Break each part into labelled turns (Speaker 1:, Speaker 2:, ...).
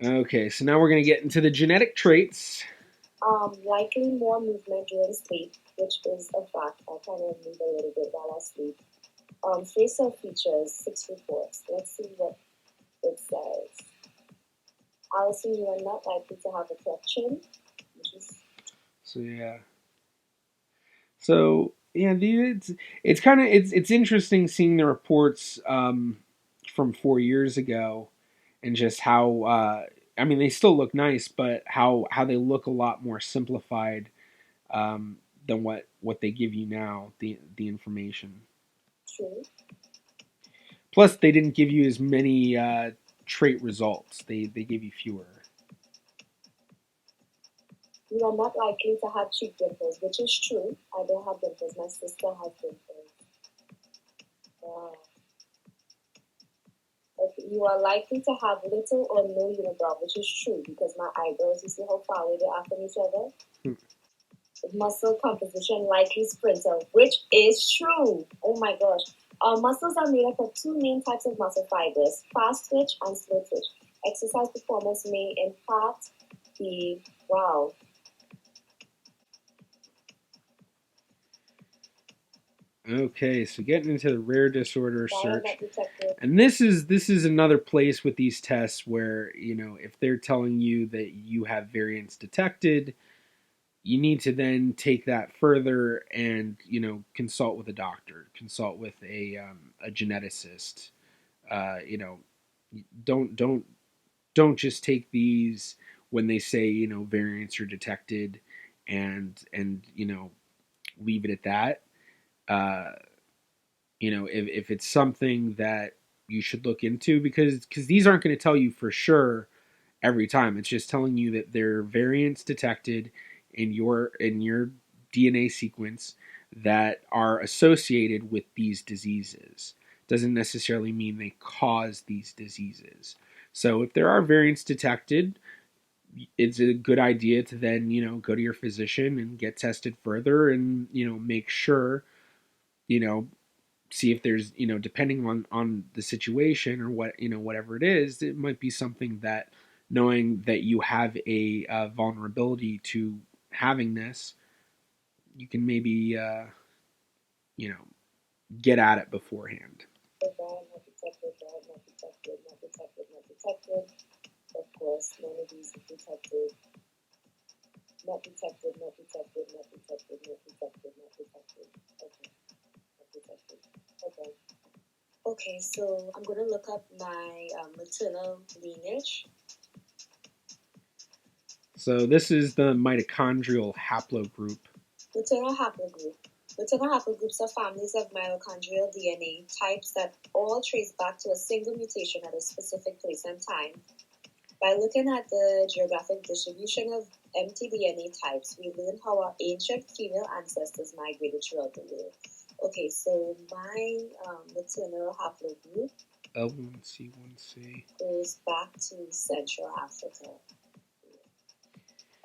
Speaker 1: Okay, so now we're going to get into the genetic traits.
Speaker 2: Likely more movement during sleep, which is a fact. I kind of move a little bit while I sleep. Facial features, 6 reports. Let's see what it says. Alyson, you are not likely to have a cleft chin, which is
Speaker 1: So yeah. So yeah, it's kind of it's interesting seeing the reports from 4 years ago, and just how I mean they still look nice, but how they look a lot more simplified than what they give you now, the information.
Speaker 2: true.
Speaker 1: Plus, they didn't give you as many trait results. They gave you fewer.
Speaker 2: You are not likely to have cheek dimples, which is true. I don't have dimples. My sister has dimples. Wow. Okay. You are likely to have little or no unibrow, which is true because my eyebrows, you see how far away they are from each other?
Speaker 1: Hmm.
Speaker 2: Muscle composition likely sprinter, which is true. Oh my gosh. Our muscles are made up of two main types of muscle fibers, fast twitch and slow twitch. Exercise performance may in part be, wow.
Speaker 1: Okay, so getting into the rare disorder
Speaker 2: Why
Speaker 1: search,
Speaker 2: not detected?
Speaker 1: and this is another place with these tests where if they're telling you that you have variants detected, you need to then take that further and consult with a doctor, consult with a geneticist. You know, don't just take these when they say variants are detected, and leave it at that. Uh, if it's something that you should look into, because these aren't going to tell you for sure every time. It's just telling you that there are variants detected in your DNA sequence that are associated with these diseases. Doesn't necessarily mean they cause these diseases. So if there are variants detected, it's a good idea to then go to your physician and get tested further, and make sure you know see if there's depending on the situation or whatever it is, it might be something that, knowing that you have a vulnerability to having this, you can maybe you know get at it beforehand.
Speaker 2: Not detected, not detected, not detected, not detected. Of course, none of these are detected. Not detected, not detected, not detected, not detected, not detected. Okay, not detected. Okay. Okay, so I'm gonna look up my maternal lineage.
Speaker 1: So this is the mitochondrial haplogroup.
Speaker 2: Maternal haplogroup. Maternal haplogroups are families of mitochondrial DNA types that all trace back to a single mutation at a specific place and time. By looking at the geographic distribution of mtDNA types, we learn how our ancient female ancestors migrated throughout the world. Okay, so my maternal haplogroup
Speaker 1: L1C1C.
Speaker 2: goes back to Central Africa.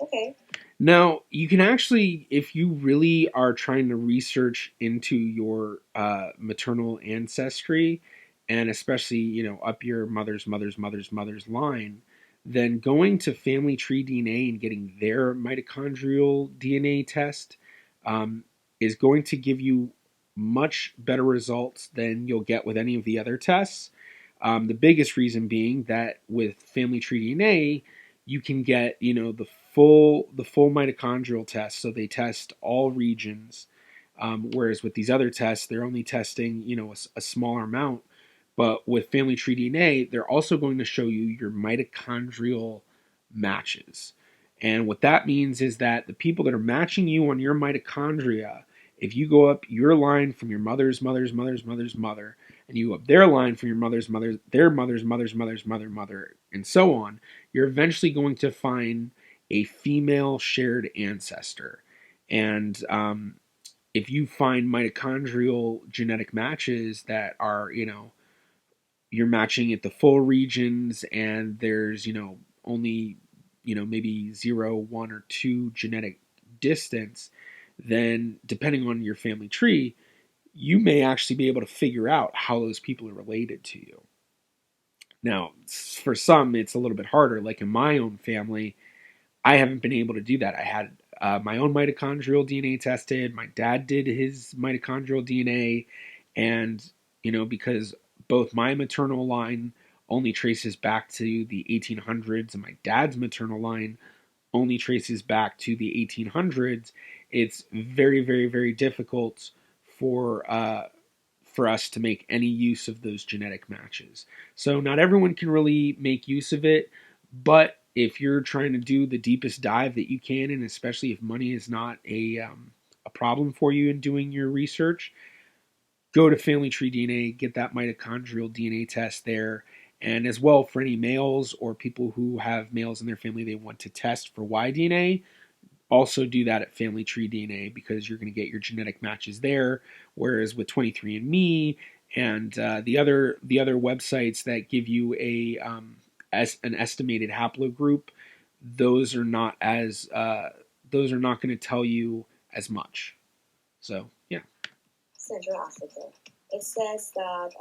Speaker 2: Okay.
Speaker 1: Now, you can actually, if you really are trying to research into your maternal ancestry, and especially, up your mother's line, then going to Family Tree DNA and getting their mitochondrial DNA test is going to give you much better results than you'll get with any of the other tests. The biggest reason being that with Family Tree DNA, you can get the full mitochondrial test, so they test all regions, whereas with these other tests they're only testing a smaller amount. But with Family Tree DNA, they're also going to show you your mitochondrial matches, and what that means is that the people that are matching you on your mitochondria, if you go up your line from your mother's mother, and you go up their line from your mother's mother, their mother, and so on, you're eventually going to find a female shared ancestor. And if you find mitochondrial genetic matches that are, you're matching at the full regions, and there's, only, maybe 0, 1, or 2 genetic distance, then depending on your family tree, you may actually be able to figure out how those people are related to you. Now, for some, it's a little bit harder. Like in my own family, I haven't been able to do that. I had my own mitochondrial DNA tested. My dad did his mitochondrial DNA, and because both my maternal line only traces back to the 1800s, and my dad's maternal line only traces back to the 1800s, it's very, very, very difficult for for us to make any use of those genetic matches. So not everyone can really make use of it, but if you're trying to do the deepest dive that you can, and especially if money is not a problem for you in doing your research, go to Family Tree DNA, get that mitochondrial DNA test there. And as well, for any males or people who have males in their family they want to test for Y DNA, also do that at Family Tree DNA because you're going to get your genetic matches there. Whereas with 23andMe and the other websites that give you as an estimated haplogroup, those are not as those are not going to tell you as much. So yeah.
Speaker 2: Central Africa. It says that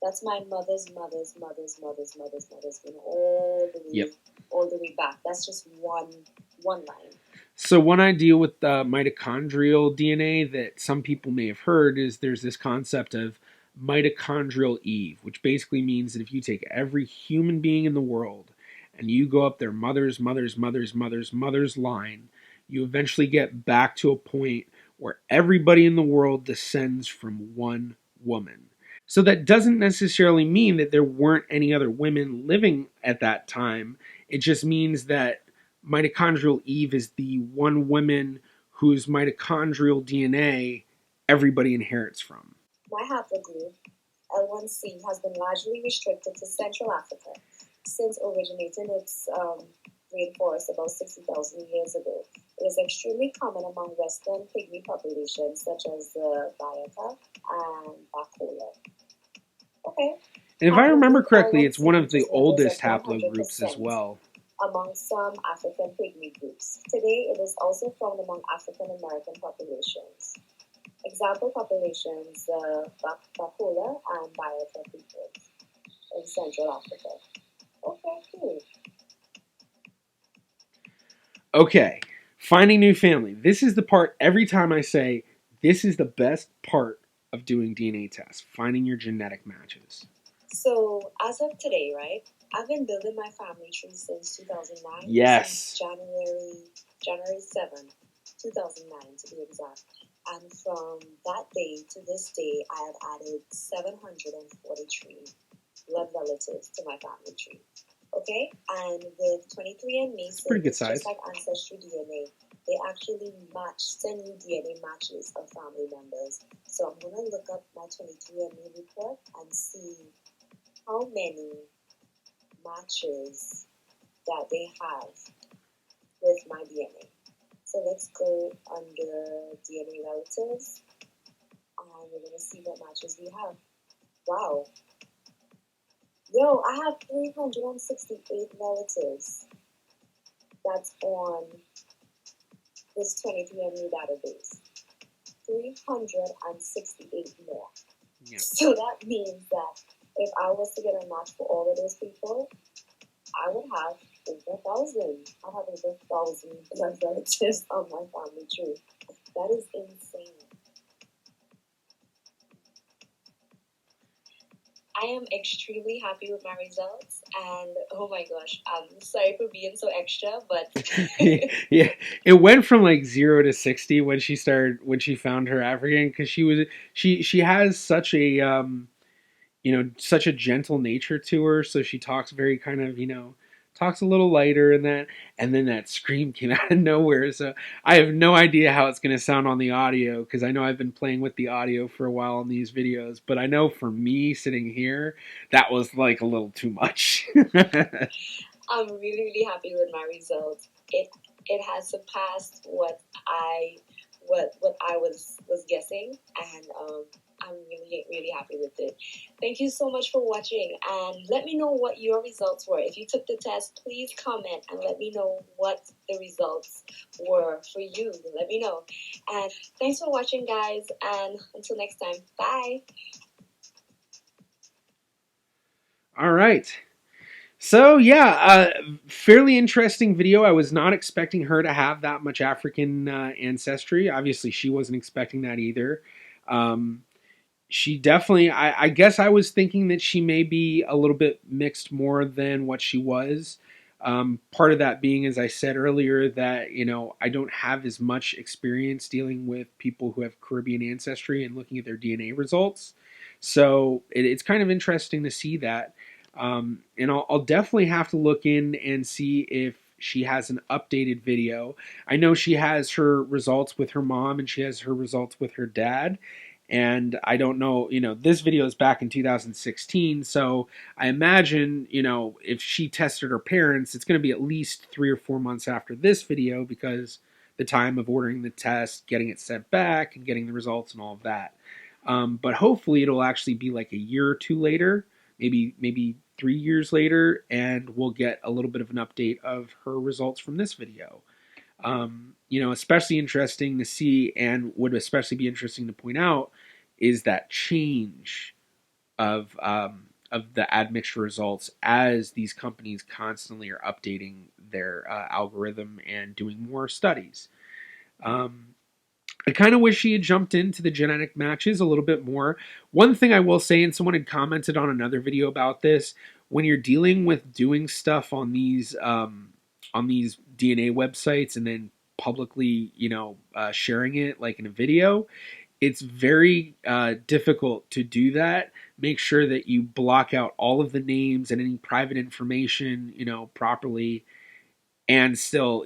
Speaker 2: that's my mother's mother's mother's mother's mother's mother's,
Speaker 1: Yep.
Speaker 2: all the way back. That's just one line.
Speaker 1: So one idea with mitochondrial DNA that some people may have heard is there's this concept of mitochondrial Eve, which basically means that if you take every human being in the world and you go up their mother's line, you eventually get back to a point where everybody in the world descends from one woman. So that doesn't necessarily mean that there weren't any other women living at that time. It just means that mitochondrial Eve is the one woman whose mitochondrial DNA everybody inherits from.
Speaker 2: My haplogroup, L1C, has been largely restricted to Central Africa since originating its rainforest about 60,000 years ago. It is extremely common among Western pygmy populations such as the Bayaka and Bakola. Okay.
Speaker 1: And if I remember correctly, it's
Speaker 2: L1C
Speaker 1: one of the
Speaker 2: reaches
Speaker 1: oldest
Speaker 2: levels of
Speaker 1: haplogroups as
Speaker 2: 100%
Speaker 1: well.
Speaker 2: among some African pygmy groups. Today, it is also found among African American populations. Example populations, Bakola and Bayaka people in Central Africa. Okay, cool.
Speaker 1: Okay, finding new family. This is the part every time I say this is the best part of doing DNA tests, finding your genetic matches.
Speaker 2: So, as of today, right, I've been building my family tree since 2009.
Speaker 1: Yes.
Speaker 2: Since January 7th, 2009 to be exact. And from that day to this day, I have added 743 blood relatives to my family tree. Okay? And with 23andMe,
Speaker 1: pretty good size.
Speaker 2: just like Ancestry DNA, they actually send you DNA matches of family members. So I'm going to look up my 23andMe report and see how many matches that they have with my DNA. So let's go under DNA relatives, and we're going to see what matches we have. Wow. Yo, I have 368 relatives that's on this 23andMe database. 368 more.
Speaker 1: Yeah.
Speaker 2: So that means that if I was to get a match for all of those people, I would have over 1,000. I have over 1,000 blood relatives on my family tree. That is insane. I am extremely happy with my results, and oh my gosh, I'm sorry for being so extra, but
Speaker 1: yeah, it went from like 0 to 60 when she found her African, because she has such a such a gentle nature to her, so she talks very kind of talks a little lighter, and then that scream came out of nowhere. So I have no idea how it's going to sound on the audio, because I know I've been playing with the audio for a while on these videos, but I know for me sitting here, that was like a little too much.
Speaker 2: I'm really, really happy with my results. It has surpassed what I was guessing, and I'm really, really happy with it. Thank you so much for watching, and let me know what your results were. If you took the test, please comment and let me know what the results were for you. Let me know. And thanks for watching, guys, and until next time, bye.
Speaker 1: All right. So yeah, fairly interesting video. I was not expecting her to have that much African ancestry. Obviously, she wasn't expecting that either. Um, she definitely, I guess I was thinking that she may be a little bit mixed more than what she was. Part of that being, as I said earlier, that I don't have as much experience dealing with people who have Caribbean ancestry and looking at their DNA results. So it's kind of interesting to see that. And I'll definitely have to look in and see if she has an updated video. I know she has her results with her mom and she has her results with her dad. And I don't know, this video is back in 2016. So I imagine, if she tested her parents, it's going to be at least 3 or 4 months after this video because the time of ordering the test, getting it sent back, and getting the results and all of that. But hopefully it'll actually be like a year or two later, maybe 3 years later, and we'll get a little bit of an update of her results from this video. Especially interesting to see, and would especially be interesting to point out, is that change of the admixture results as these companies constantly are updating their algorithm and doing more studies. Um, I kind of wish she had jumped into the genetic matches a little bit more. One thing I will say, and someone had commented on another video about this, when you're dealing with doing stuff on these DNA websites and then publicly, sharing it like in a video, it's very difficult to do that. Make sure that you block out all of the names and any private information, properly, and still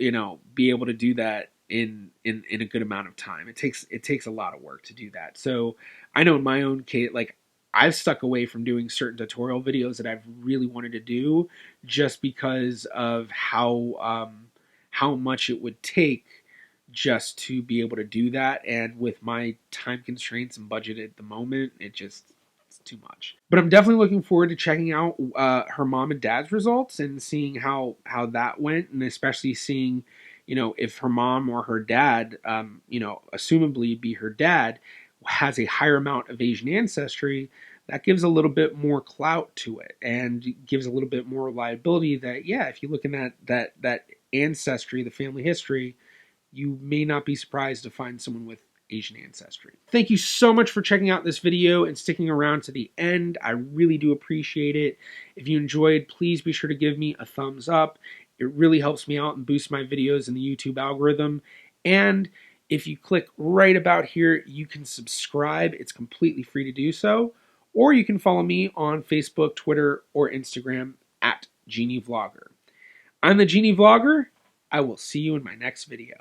Speaker 1: be able to do that in a good amount of time. It takes a lot of work to do that. So I know in my own case, like, I've stuck away from doing certain tutorial videos that I've really wanted to do just because of how much it would take just to be able to do that. And with my time constraints and budget at the moment, it's too much. But I'm definitely looking forward to checking out her mom and dad's results and seeing how that went, and especially seeing, if her mom or her dad, assumably be her dad, has a higher amount of Asian ancestry. That gives a little bit more clout to it and gives a little bit more reliability that, yeah, if you look in that ancestry, the family history, you may not be surprised to find someone with Asian ancestry. Thank you so much for checking out this video and sticking around to the end. I really do appreciate it. If you enjoyed, please be sure to give me a thumbs up. It really helps me out and boosts my videos in the YouTube algorithm. And if you click right about here, you can subscribe. It's completely free to do so. Or you can follow me on Facebook, Twitter, or Instagram at GeneaVlogger. I'm the GeneaVlogger. I will see you in my next video.